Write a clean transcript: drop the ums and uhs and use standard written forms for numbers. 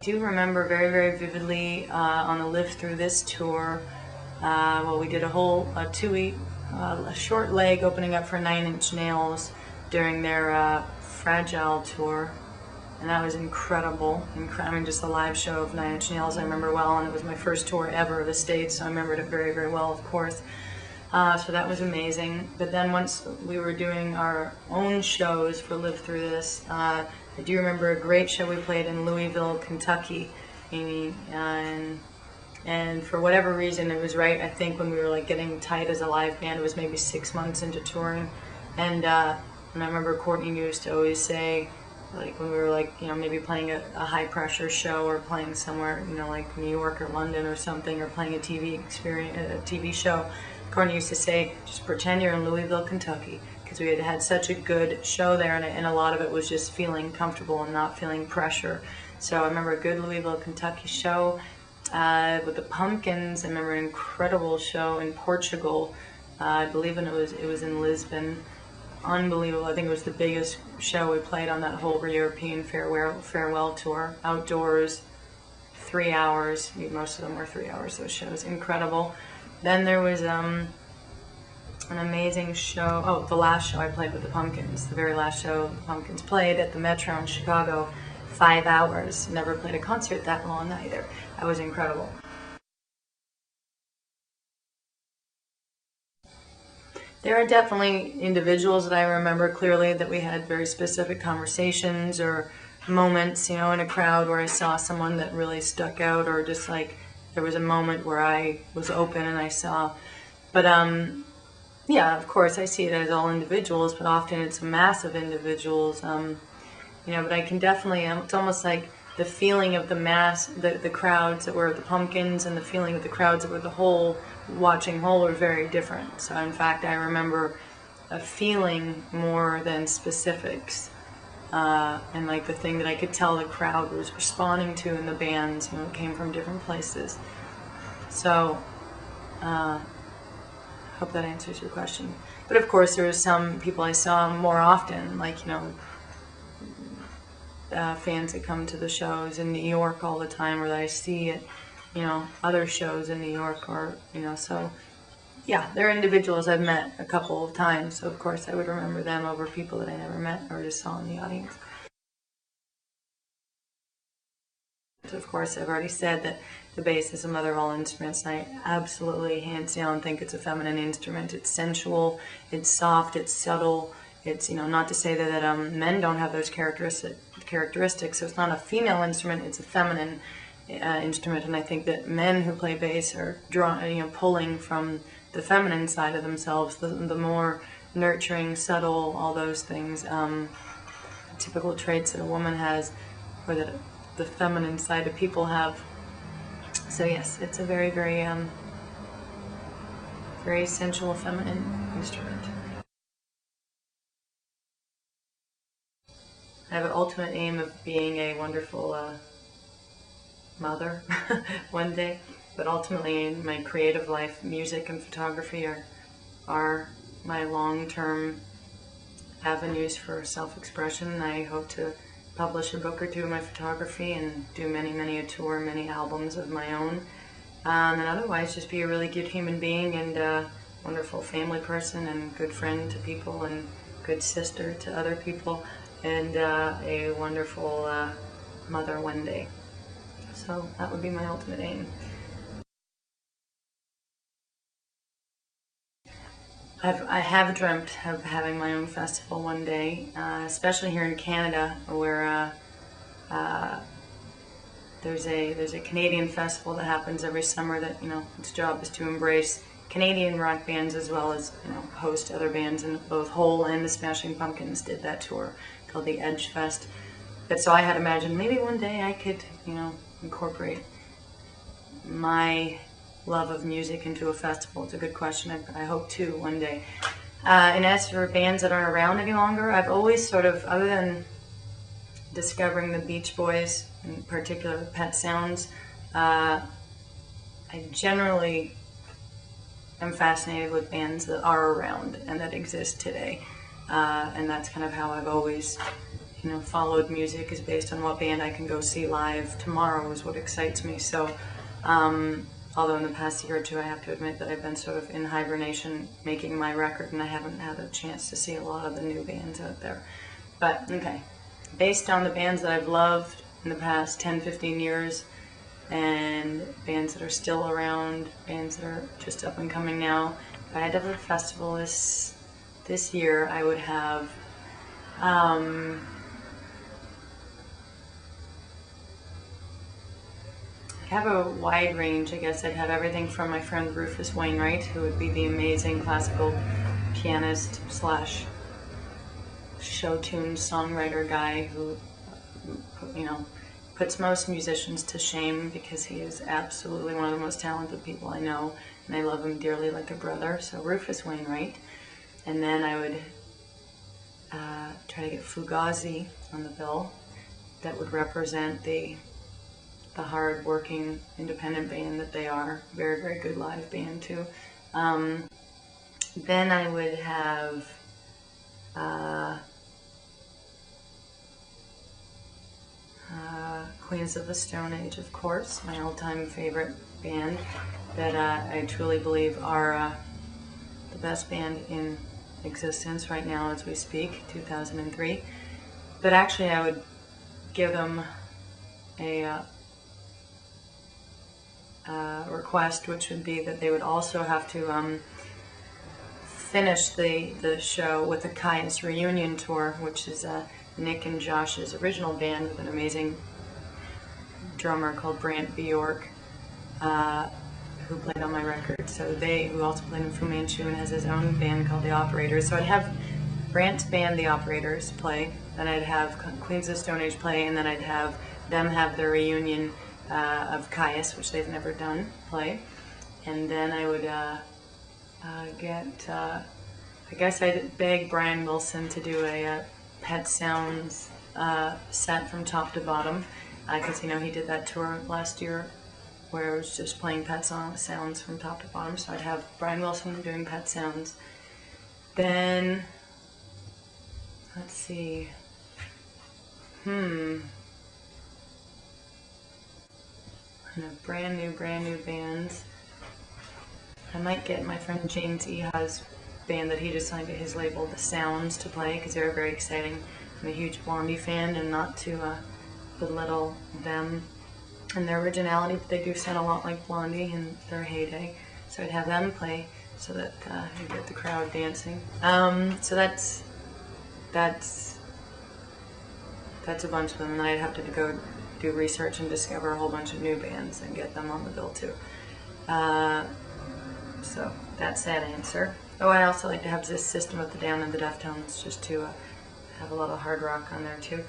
I do remember very, very vividly on the Live Through This tour, well, we did a short leg opening up for 9 Inch Nails during their Fragile tour, and that was incredible. I mean, just a live show of 9 Inch Nails I remember well, and it was my first tour ever of the States, so I remembered it very, very well, of course. So that was amazing. But then once we were doing our own shows for Live Through This, I do remember a great show we played in Louisville, Kentucky, Amy, and for whatever reason it was right, I think, when we were like getting tight as a live band. It was maybe 6 months into touring, and I remember Courtney used to always say, like when we were like, you know, maybe playing a high pressure show or playing somewhere, you know, like New York or London or something, or playing a TV show, Courtney used to say, just pretend you're in Louisville, Kentucky, because we had such a good show there, and a lot of it was just feeling comfortable and not feeling pressure. So I remember a good Louisville, Kentucky show with the Pumpkins. I remember an incredible show in Portugal. I believe it was in Lisbon. Unbelievable. I think it was the biggest show we played on that whole European farewell tour. Outdoors, 3 hours. Most of them were 3 hours, those shows. Incredible. Then there was an amazing show. Oh, the last show I played with the Pumpkins. The very last show the Pumpkins played at the Metro in Chicago. 5 hours. Never played a concert that long either. That was incredible. There are definitely individuals that I remember clearly that we had very specific conversations or moments, you know, in a crowd where I saw someone that really stuck out, or just like there was a moment where I was open and I saw. But yeah, of course I see it as all individuals, but often it's a mass of individuals. You know, but I can definitely, it's almost like the feeling of the mass, the crowds that were the Pumpkins, and the feeling of the crowds that were the watching whole are very different. So in fact, I remember a feeling more than specifics. And like the thing that I could tell the crowd was responding to in the bands, you know, it came from different places. So, hope that answers your question. But of course, there were some people I saw more often, like, you know, fans that come to the shows in New York all the time, or that I see at, you know, other shows in New York, or, you know, so yeah, they're individuals I've met a couple of times, so of course I would remember them over people that I never met or just saw in the audience. So of course, I've already said that the bass is the mother of all instruments, and I absolutely, hands down, think it's a feminine instrument. It's sensual, it's soft, it's subtle. It's, you know, not to say that men don't have those characteristics. So it's not a female instrument; it's a feminine instrument. And I think that men who play bass are pulling from the feminine side of themselves, the more nurturing, subtle, all those things, typical traits that a woman has, or that the feminine side of people have. So yes, it's a very, very, very sensual, feminine instrument. I have an ultimate aim of being a wonderful mother one day, but ultimately in my creative life, music and photography are my long-term avenues for self-expression. I hope to publish a book or two of my photography and do many a tour, many albums of my own, and otherwise just be a really good human being and a wonderful family person and good friend to people and good sister to other people, and a wonderful mother one day. So that would be my ultimate aim. I have dreamt of having my own festival one day, especially here in Canada, where there's a Canadian festival that happens every summer that, you know, its job is to embrace Canadian rock bands as well as, you know, host other bands, and both Hole and the Smashing Pumpkins did that tour called the Edge Fest. But so I had imagined maybe one day I could, you know, incorporate my love of music into a festival. It's a good question. I hope to one day. And as for bands that aren't around any longer, I've always sort of, other than discovering the Beach Boys, in particular Pet Sounds, I generally am fascinated with bands that are around and that exist today. And that's kind of how I've always, followed music is based on what band I can go see live tomorrow is what excites me. So, although in the past year or two I have to admit that I've been sort of in hibernation making my record and I haven't had a chance to see a lot of the new bands out there. But, okay, based on the bands that I've loved in the past 10-15 years and bands that are still around, bands that are just up and coming now, if I had to have a festival this year, I would have I'd have a wide range, I guess. I'd have everything from my friend Rufus Wainwright, who would be the amazing classical pianist slash show tune songwriter guy who, puts most musicians to shame because he is absolutely one of the most talented people I know, and I love him dearly like a brother. So Rufus Wainwright. And then I would try to get Fugazi on the bill. That would represent the hard-working independent band that they are. Very, very good live band too. Then I would have Queens of the Stone Age, of course, my all-time favorite band that I truly believe are the best band in existence right now as we speak, 2003. But actually I would give them a request, which would be that they would also have to finish the show with a Caius reunion tour, which is Nick and Josh's original band with an amazing drummer called Brant Bjork, who played on my record. So who also played in Fu Manchu and has his own band called The Operators. So I'd have Brant's band, The Operators, play, then I'd have Queens of the Stone Age play, and then I'd have them have their reunion of Caius, which they've never done, play. And then I would I guess I'd beg Brian Wilson to do a Pet Sounds set from top to bottom, because he did that tour last year where it was just playing Pet Sounds from top to bottom. So I'd have Brian Wilson doing Pet Sounds. Then, let's see, kind of brand new bands. I might get my friend James Eha's band that he just signed to his label, The Sounds, to play, because they're very exciting. I'm a huge Blondie fan, and not to belittle them and their originality, but they do sound a lot like Blondie in their heyday. So I'd have them play so that you get the crowd dancing. So that's a bunch of them, and then I'd have to go do research and discover a whole bunch of new bands and get them on the bill too. So that's that answer. Oh, I'd also like to have this System of the Down and the Deftones, just to have a lot of hard rock on there too.